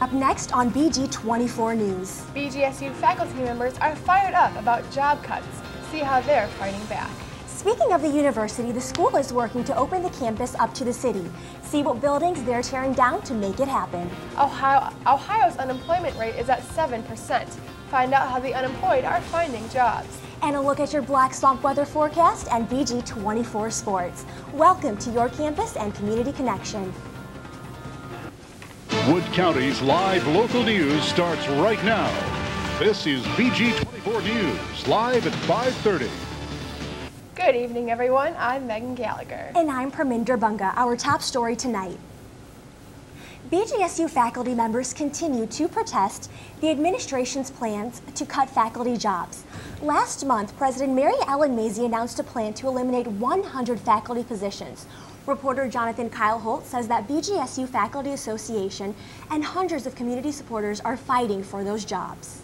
Up next on BG24 News. BGSU faculty members are fired up about job cuts. See how they're fighting back. Speaking of the university, the school is working to open the campus up to the city. See what buildings they're tearing down to make it happen. Ohio's unemployment rate is at 7%. Find out how the unemployed are finding jobs. And a look at your Black Swamp weather forecast and BG24 Sports. Welcome to your campus and community connection. Wood County's live local news starts right now. This is BG24 News, live at 5:30. Good evening, everyone. I'm Megan Gallagher. And I'm Parminder Bunga. Our top story tonight. BGSU faculty members continue to protest the administration's plans to cut faculty jobs. Last month, President Mary Ellen Mazie announced a plan to eliminate 100 faculty positions. Reporter Jonathan Kyle Holt says that BGSU Faculty Association and hundreds of community supporters are fighting for those jobs.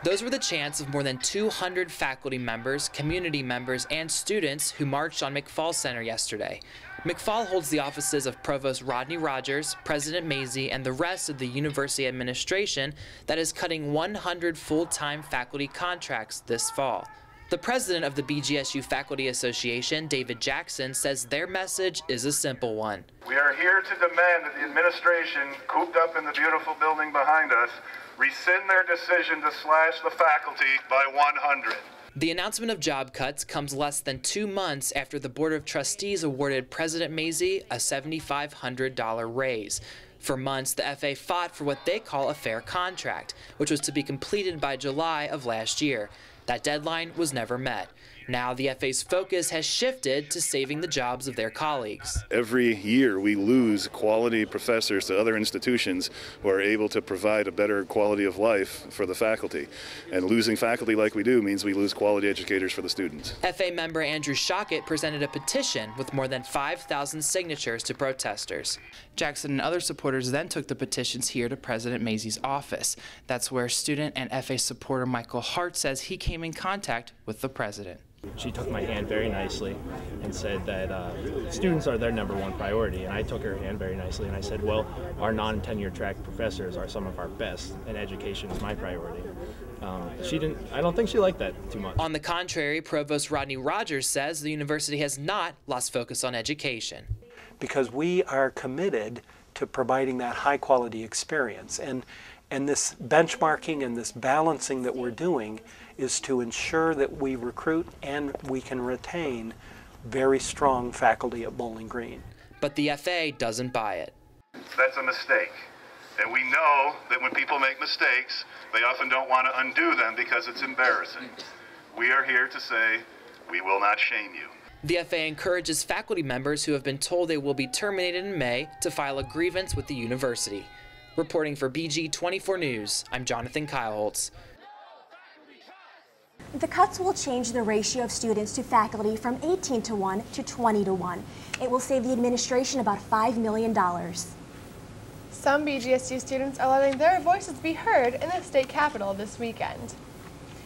Those were the chants of more than 200 faculty members, community members, and students who marched on McFall Center yesterday. McFall holds the offices of Provost Rodney Rogers, President Mazie, and the rest of the university administration that is cutting 100 full-time faculty contracts this fall. The president of the BGSU Faculty Association, David Jackson, says their message is a simple one. We are here to demand that the administration, cooped up in the beautiful building behind us, rescind their decision to slash the faculty by 100. The announcement of job cuts comes less than 2 months after the Board of Trustees awarded President Mazie a $7,500 raise. For months, the FA fought for what they call a fair contract, which was to be completed by July of last year. That deadline was never met. Now the FA's focus has shifted to saving the jobs of their colleagues. Every year we lose quality professors to other institutions who are able to provide a better quality of life for the faculty. And losing faculty like we do means we lose quality educators for the students. FA member Andrew Shockett presented a petition with more than 5,000 signatures to protesters. Jackson and other supporters then took the petitions here to President Mazie's office. That's where student and FA supporter Michael Hart says he came in contact with the president. She took my hand very nicely and said that students are their #1 priority, and I took her hand very nicely and I said, well, our non-tenure track professors are some of our best, and education is my priority. I don't think she liked that too much. On the contrary, Provost Rodney Rogers says the university has not lost focus on education. Because we are committed to providing that high quality experience, and this benchmarking and this balancing that we're doing is to ensure that we recruit and we can retain very strong faculty at Bowling Green. But the FA doesn't buy it. That's a mistake. And we know that when people make mistakes, they often don't want to undo them because it's embarrassing. We are here to say, we will not shame you. The FA encourages faculty members who have been told they will be terminated in May to file a grievance with the university. Reporting for BG24 News, I'm Jonathan Kyle Holtz. The cuts will change the ratio of students to faculty from 18-to-1 to 20-to-1. It will save the administration about $5 million. Some BGSU students are letting their voices be heard in the state capitol this weekend.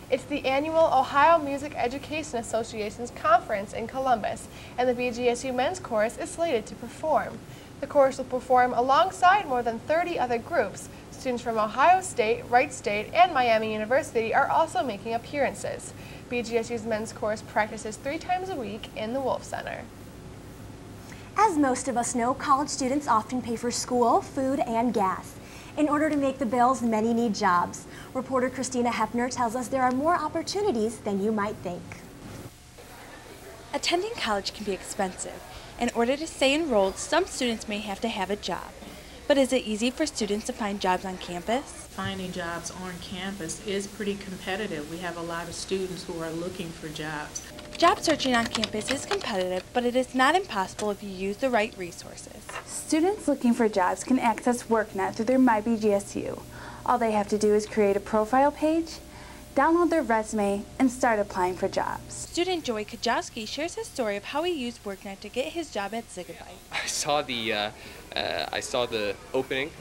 It's the annual Ohio Music Education Association's conference in Columbus, and the BGSU Men's Chorus is slated to perform. The chorus will perform alongside more than 30 other groups. Students from Ohio State, Wright State, and Miami University are also making appearances. BGSU's Men's Chorus practices 3 times a week in the Wolf Center. As most of us know, college students often pay for school, food, and gas. In order to make the bills, many need jobs. Reporter Christina Hepner tells us there are more opportunities than you might think. Attending college can be expensive. In order to stay enrolled, some students may have to have a job. But is it easy for students to find jobs on campus? Finding jobs on campus is pretty competitive. We have a lot of students who are looking for jobs. Job searching on campus is competitive, but it is not impossible if you use the right resources. Students looking for jobs can access WorkNet through their MyBGSU. All they have to do is create a profile page, download their resume, and start applying for jobs. Student Joey Kajowski shares his story of how he used WorkNet to get his job at Zigabyte. I saw the opening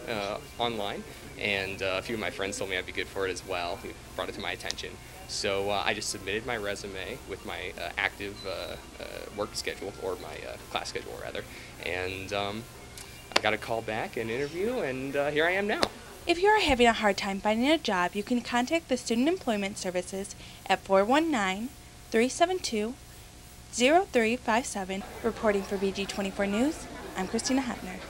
online, and a few of my friends told me I'd be good for it as well. He brought it to my attention. I just submitted my resume with my active work schedule, or my class schedule rather, and I got a call back, an interview, and here I am now. If you are having a hard time finding a job, you can contact the Student Employment Services at 419-372-0357. Reporting for BG24 News, I'm Christina Hepner.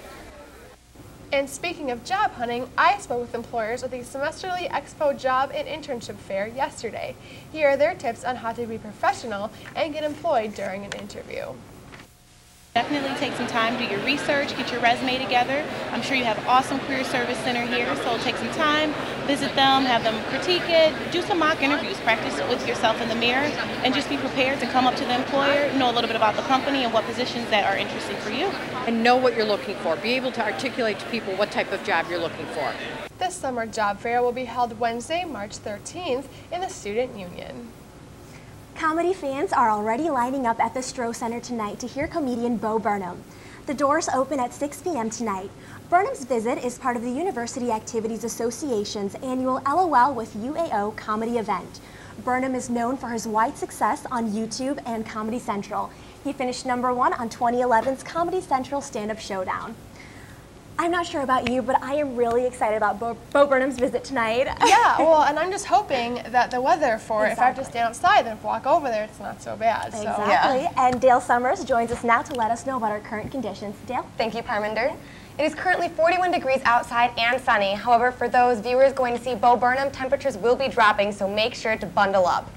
And speaking of job hunting, I spoke with employers at the Semesterly Expo Job and Internship Fair yesterday. Here are their tips on how to be professional and get employed during an interview. Definitely take some time, do your research, get your resume together. I'm sure you have awesome Career Service Center here, so take some time, visit them, have them critique it, do some mock interviews, practice with yourself in the mirror, and just be prepared to come up to the employer, know a little bit about the company and what positions that are interesting for you. And know what you're looking for. Be able to articulate to people what type of job you're looking for. This summer job fair will be held Wednesday, March 13th in the Student Union. Comedy fans are already lining up at the Stroh Center tonight to hear comedian Bo Burnham. The doors open at 6 p.m. tonight. Burnham's visit is part of the University Activities Association's annual LOL with UAO comedy event. Burnham is known for his wide success on YouTube and Comedy Central. He finished #1 on 2011's Comedy Central Stand-Up Showdown. I'm not sure about you, but I am really excited about Bo Burnham's visit tonight. Yeah, well, and I'm just hoping that the weather for it, if I have to stand outside, then if I walk over there, it's not so bad. Exactly. Yeah. And Dale Summers joins us now to let us know about our current conditions. Dale? Thank you, Parminder. It is currently 41 degrees outside and sunny. However, for those viewers going to see Bo Burnham, temperatures will be dropping, so make sure to bundle up.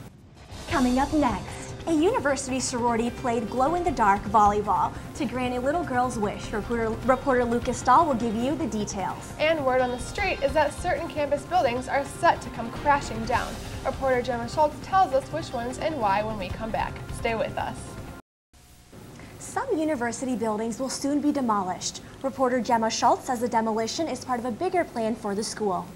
Coming up next, a university sorority played glow-in-the-dark volleyball to grant a little girl's wish. Reporter Lucas Stahl will give you the details. And word on the street is that certain campus buildings are set to come crashing down. Reporter Gemma Schultz tells us which ones and why when we come back. Stay with us. Some university buildings will soon be demolished. Reporter Gemma Schultz says the demolition is part of a bigger plan for the school.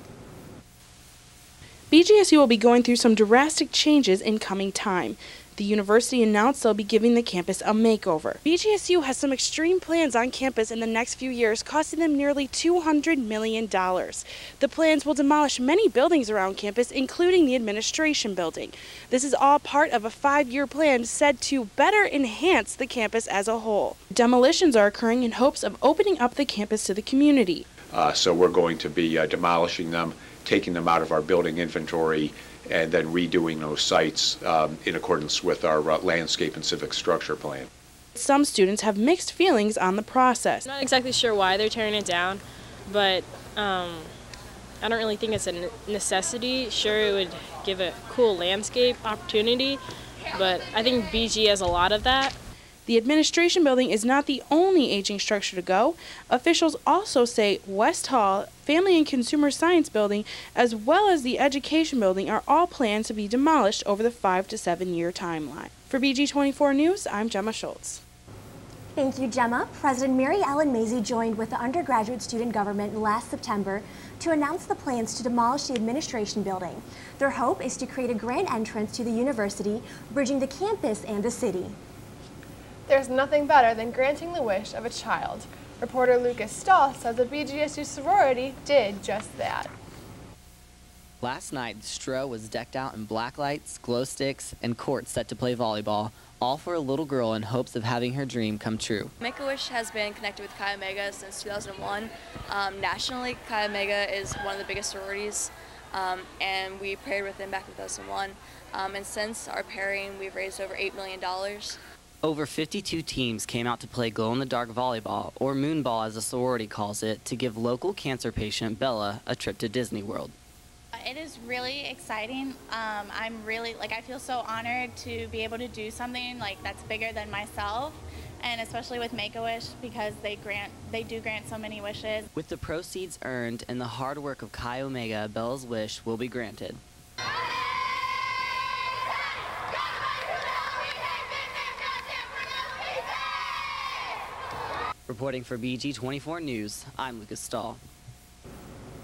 BGSU will be going through some drastic changes in coming time. The university announced they'll be giving the campus a makeover. BGSU has some extreme plans on campus in the next few years, costing them nearly $200 million. The plans will demolish many buildings around campus, including the administration building. This is all part of a 5-year plan said to better enhance the campus as a whole. Demolitions are occurring in hopes of opening up the campus to the community. So we're going to be demolishing them, taking them out of our building inventory, and then redoing those sites in accordance with our landscape and civic structure plan. Some students have mixed feelings on the process. I'm not exactly sure why they're tearing it down, but I don't really think it's a necessity. Sure, it would give a cool landscape opportunity, but I think BG has a lot of that. The administration building is not the only aging structure to go. Officials also say West Hall, Family and Consumer Science Building, as well as the Education Building are all planned to be demolished over the 5 to 7 year timeline. For BG24 News, I'm Gemma Schultz. Thank you, Gemma. President Mary Ellen Mazie joined with the undergraduate student government last September to announce the plans to demolish the administration building. Their hope is to create a grand entrance to the university, bridging the campus and the city. There's nothing better than granting the wish of a child. Reporter Lucas Stahl says the BGSU sorority did just that. Last night, the Stroh was decked out in black lights, glow sticks, and courts set to play volleyball, all for a little girl in hopes of having her dream come true. Make-A-Wish has been connected with Chi Omega since 2001. Nationally, Chi Omega is one of the biggest sororities, and we paired with them back in 2001. And since our pairing, we've raised over $8 million. Over 52 teams came out to play glow-in-the-dark volleyball, or moonball as the sorority calls it, to give local cancer patient Bella a trip to Disney World. It is really exciting. I feel so honored to be able to do something that's bigger than myself, and especially with Make-A-Wish because they do grant so many wishes. With the proceeds earned and the hard work of Chi Omega, Bella's wish will be granted. Reporting for BG24 News, I'm Lucas Stahl.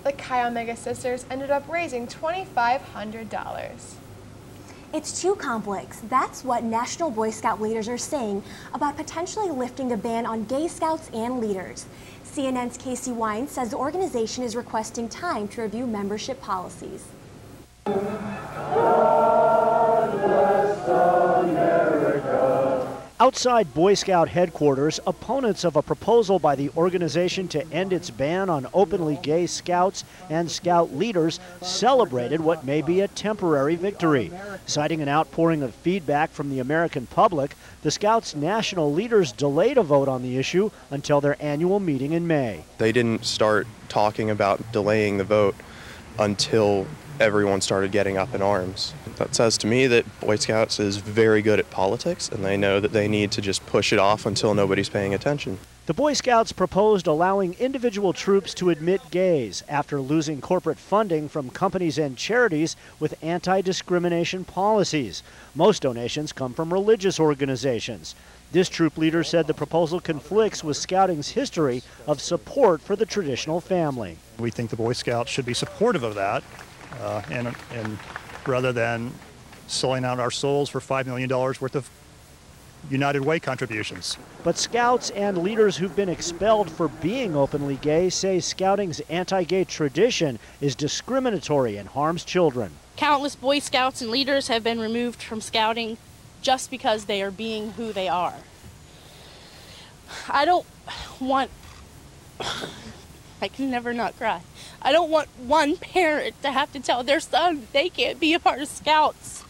The Chi Omega sisters ended up raising $2,500. It's too complex. That's what National Boy Scout leaders are saying about potentially lifting the ban on gay scouts and leaders. CNN's Casey Wine says the organization is requesting time to review membership policies. Outside Boy Scout headquarters, opponents of a proposal by the organization to end its ban on openly gay scouts and scout leaders celebrated what may be a temporary victory. Citing an outpouring of feedback from the American public, the Scouts' national leaders delayed a vote on the issue until their annual meeting in May. They didn't start talking about delaying the vote until everyone started getting up in arms. That says to me that Boy Scouts is very good at politics, and they know that they need to just push it off until nobody's paying attention. The Boy Scouts proposed allowing individual troops to admit gays after losing corporate funding from companies and charities with anti-discrimination policies. Most donations come from religious organizations. This troop leader said the proposal conflicts with Scouting's history of support for the traditional family. We think the Boy Scouts should be supportive of that, and rather than selling out our souls for $5 million worth of United Way contributions. But Scouts and leaders who've been expelled for being openly gay say Scouting's anti-gay tradition is discriminatory and harms children. Countless Boy Scouts and leaders have been removed from Scouting just because they are being who they are. I don't want... I can never not cry. I don't want one parent to have to tell their son they can't be a part of Scouts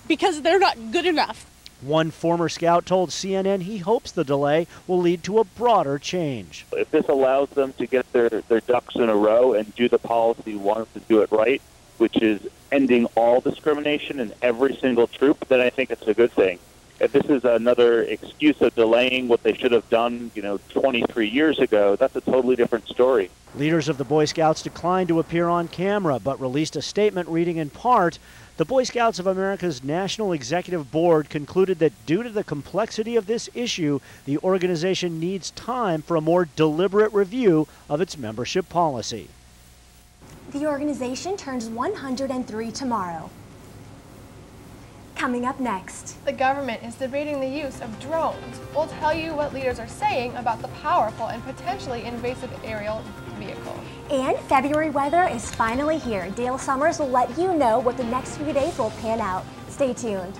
because they're not good enough. One former Scout told CNN he hopes the delay will lead to a broader change. If this allows them to get their ducks in a row and do the policy once to do it right, which is ending all discrimination in every single troop, then I think it's a good thing. If this is another excuse of delaying what they should have done, 23 years ago, that's a totally different story. Leaders of the Boy Scouts declined to appear on camera, but released a statement reading in part, the Boy Scouts of America's National Executive Board concluded that due to the complexity of this issue, the organization needs time for a more deliberate review of its membership policy. The organization turns 103 tomorrow. Coming up next. The government is debating the use of drones. We'll tell you what leaders are saying about the powerful and potentially invasive aerial vehicle. And February weather is finally here. Dale Summers will let you know what the next few days will pan out. Stay tuned.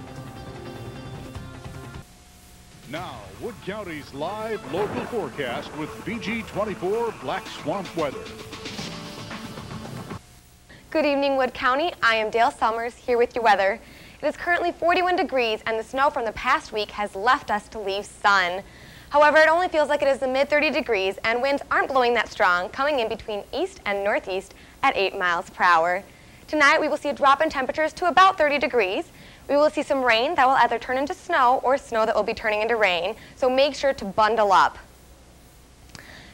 Now, Wood County's live local forecast with BG24 Black Swamp weather. Good evening, Wood County. I am Dale Summers here with your weather. It is currently 41 degrees and the snow from the past week has left us to leave sun. However, it only feels like it is the mid-30 degrees and winds aren't blowing that strong, coming in between east and northeast at 8 miles per hour. Tonight, we will see a drop in temperatures to about 30 degrees. We will see some rain that will either turn into snow or snow that will be turning into rain, so make sure to bundle up.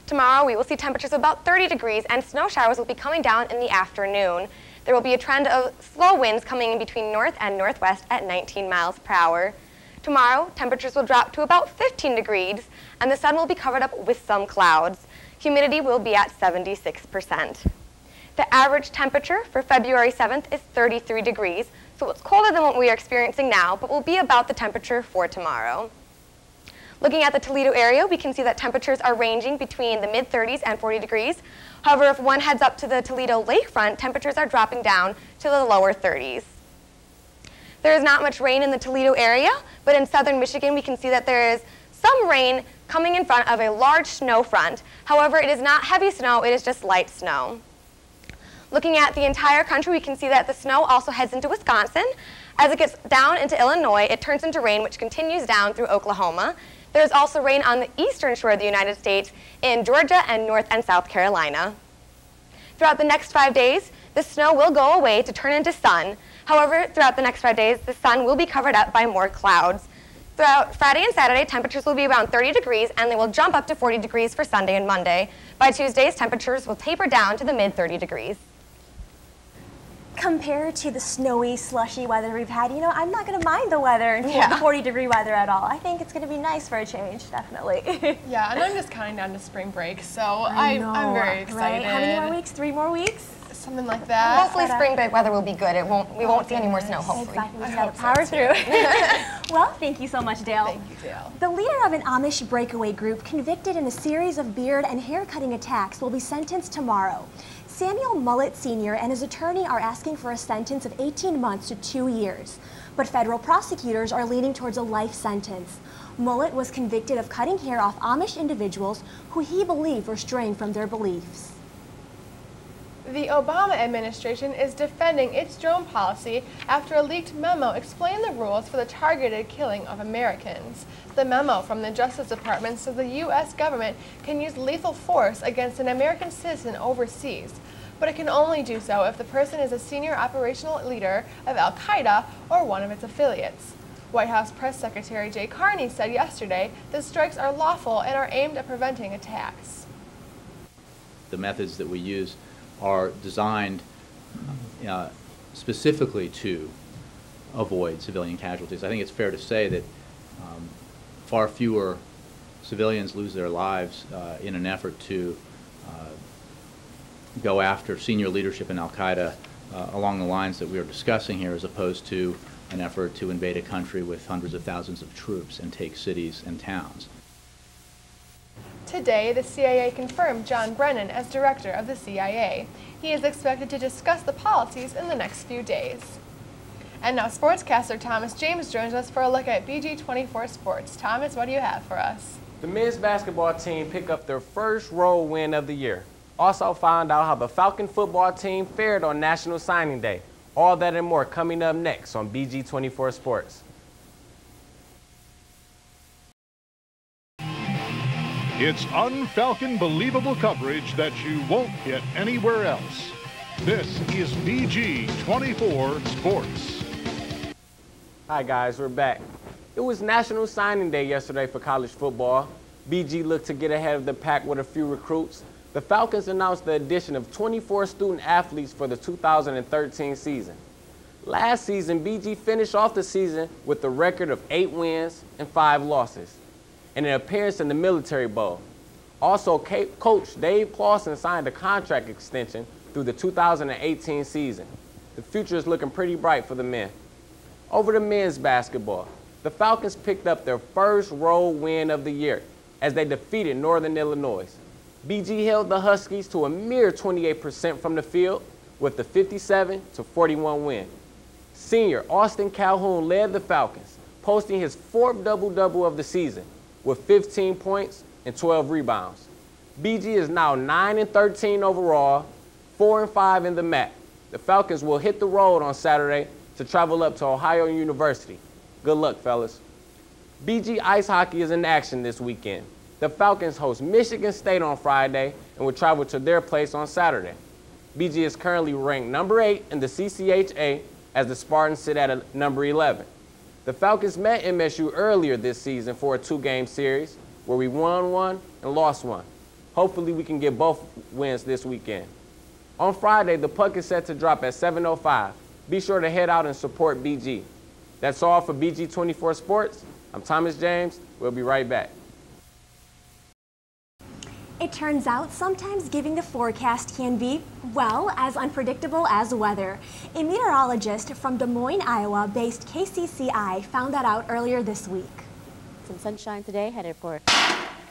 Tomorrow, we will see temperatures of about 30 degrees and snow showers will be coming down in the afternoon. There will be a trend of slow winds coming in between north and northwest at 19 miles per hour. Tomorrow, temperatures will drop to about 15 degrees, and the sun will be covered up with some clouds. Humidity will be at 76%. The average temperature for February 7th is 33 degrees, so it's colder than what we are experiencing now, but will be about the temperature for tomorrow. Looking at the Toledo area, we can see that temperatures are ranging between the mid-30s and 40 degrees. However, if one heads up to the Toledo lakefront, temperatures are dropping down to the lower 30s. There is not much rain in the Toledo area, but in southern Michigan, we can see that there is some rain coming in front of a large snow front. However, it is not heavy snow, it is just light snow. Looking at the entire country, we can see that the snow also heads into Wisconsin. As it gets down into Illinois, it turns into rain, which continues down through Oklahoma. There's also rain on the eastern shore of the United States in Georgia and North and South Carolina. Throughout the next 5 days, the snow will go away to turn into sun. However, throughout the next 5 days, the sun will be covered up by more clouds. Throughout Friday and Saturday, temperatures will be around 30 degrees, and they will jump up to 40 degrees for Sunday and Monday. By Tuesdays, temperatures will taper down to the mid-30 degrees. Compared to the snowy, slushy weather we've had, I'm not going to mind the weather and the 40-degree weather at all. I think it's going to be nice for a change, definitely. Yeah, and I'm just counting down to spring break, so I'm very excited. Right? How many more weeks? 3 more weeks? Something like that. Hopefully spring break weather will be good. We won't see any more snow, hopefully. Exactly. We just got to power through. Well, thank you so much, Dale. Thank you, Dale. The leader of an Amish breakaway group convicted in a series of beard and hair-cutting attacks will be sentenced tomorrow. Samuel Mullet Sr. and his attorney are asking for a sentence of 18 months to 2 years. but federal prosecutors are leaning towards a life sentence. Mullet was convicted of cutting hair off Amish individuals who he believed were straying from their beliefs. The Obama administration is defending its drone policy after a leaked memo explained the rules for the targeted killing of Americans. The memo from the Justice Department says the U.S. government can use lethal force against an American citizen overseas, but it can only do so if the person is a senior operational leader of Al-Qaeda or one of its affiliates. White House Press Secretary Jay Carney said yesterday that strikes are lawful and are aimed at preventing attacks. The methods that we use are designed specifically to avoid civilian casualties. I think it's fair to say that far fewer civilians lose their lives in an effort to go after senior leadership in Al-Qaeda along the lines that we are discussing here, as opposed to an effort to invade a country with hundreds of thousands of troops and take cities and towns. Today, the CIA confirmed John Brennan as director of the CIA. He is expected to discuss the policies in the next few days. And now sportscaster Thomas James joins us for a look at BG24 Sports. Thomas, what do you have for us? The men's basketball team picked up their first road win of the year. Also found out how the Falcon football team fared on National Signing Day. All that and more coming up next on BG24 Sports. It's un-Falcon believable coverage that you won't get anywhere else. This is BG24 Sports. Hi guys, we're back. It was National Signing Day yesterday for college football. BG looked to get ahead of the pack with a few recruits. The Falcons announced the addition of 24 student athletes for the 2013 season. Last season, BG finished off the season with a record of 8 wins and 5 losses, and an appearance in the Military Bowl. Also, Coach Dave Clawson signed a contract extension through the 2018 season. The future is looking pretty bright for the men. Over to men's basketball, the Falcons picked up their first road win of the year as they defeated Northern Illinois. BG held the Huskies to a mere 28% from the field with the 57-41 win. Senior Austin Calhoun led the Falcons, posting his 4th double-double of the season with 15 points and 12 rebounds. BG is now 9-13 overall, 4-5 in the MAC. The Falcons will hit the road on Saturday to travel up to Ohio University. Good luck, fellas. BG ice hockey is in action this weekend. The Falcons host Michigan State on Friday and will travel to their place on Saturday. BG is currently ranked number 8 in the CCHA as the Spartans sit at number 11. The Falcons met MSU earlier this season for a 2-game series where we won 1 and lost 1. Hopefully we can get both wins this weekend. On Friday, the puck is set to drop at 7:05. Be sure to head out and support BG. That's all for BG24 Sports. I'm Thomas James. We'll be right back. It turns out sometimes giving the forecast can be, well, as unpredictable as weather. A meteorologist from Des Moines, Iowa-based KCCI found that out earlier this week. Some sunshine today, headed for...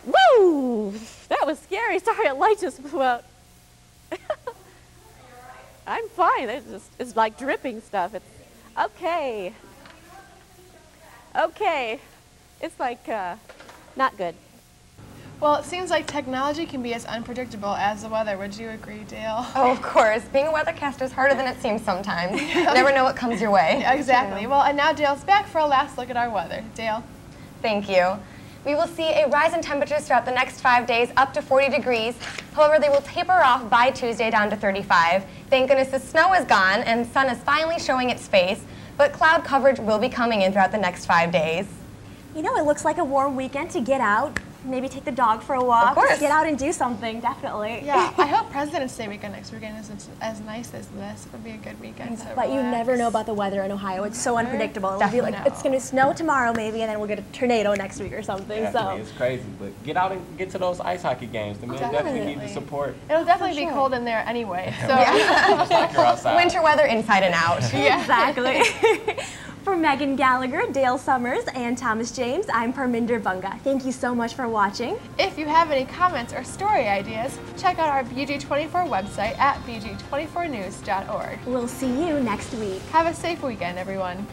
Woo! That was scary. Sorry, a light just blew out. I'm fine. It's like dripping stuff. It's okay. Okay. It's like not good. Well, it seems like technology can be as unpredictable as the weather. Would you agree, Dale? Oh, of course. Being a weathercaster is harder than it seems sometimes. You never know what comes your way. Yeah, exactly. Well, and now Dale's back for a last look at our weather. Dale? Thank you. We will see a rise in temperatures throughout the next 5 days, up to 40 degrees. However, they will taper off by Tuesday down to 35. Thank goodness the snow is gone and the sun is finally showing its face, but cloud coverage will be coming in throughout the next 5 days. You know, it looks like a warm weekend to get out. Maybe take the dog for a walk. Of course. Just get out and do something, definitely. Yeah, I hope President's Day weekend next weekend is as nice as this. It'll be a good weekend to But relax. you never know about the weather in Ohio. It's so unpredictable. It'll be like, No. it's going to snow tomorrow maybe, and then we'll get a tornado next week or something. Definitely, So it's crazy, but get out and get to those ice hockey games. The men definitely need the support. It'll definitely be cold in there anyway. So Just like you're outside. Winter weather inside and out. Yeah. Exactly. For Megan Gallagher, Dale Summers, and Thomas James, I'm Parminder Bunga. Thank you so much for watching. If you have any comments or story ideas, check out our BG24 website at bg24news.org. We'll see you next week. Have a safe weekend, everyone.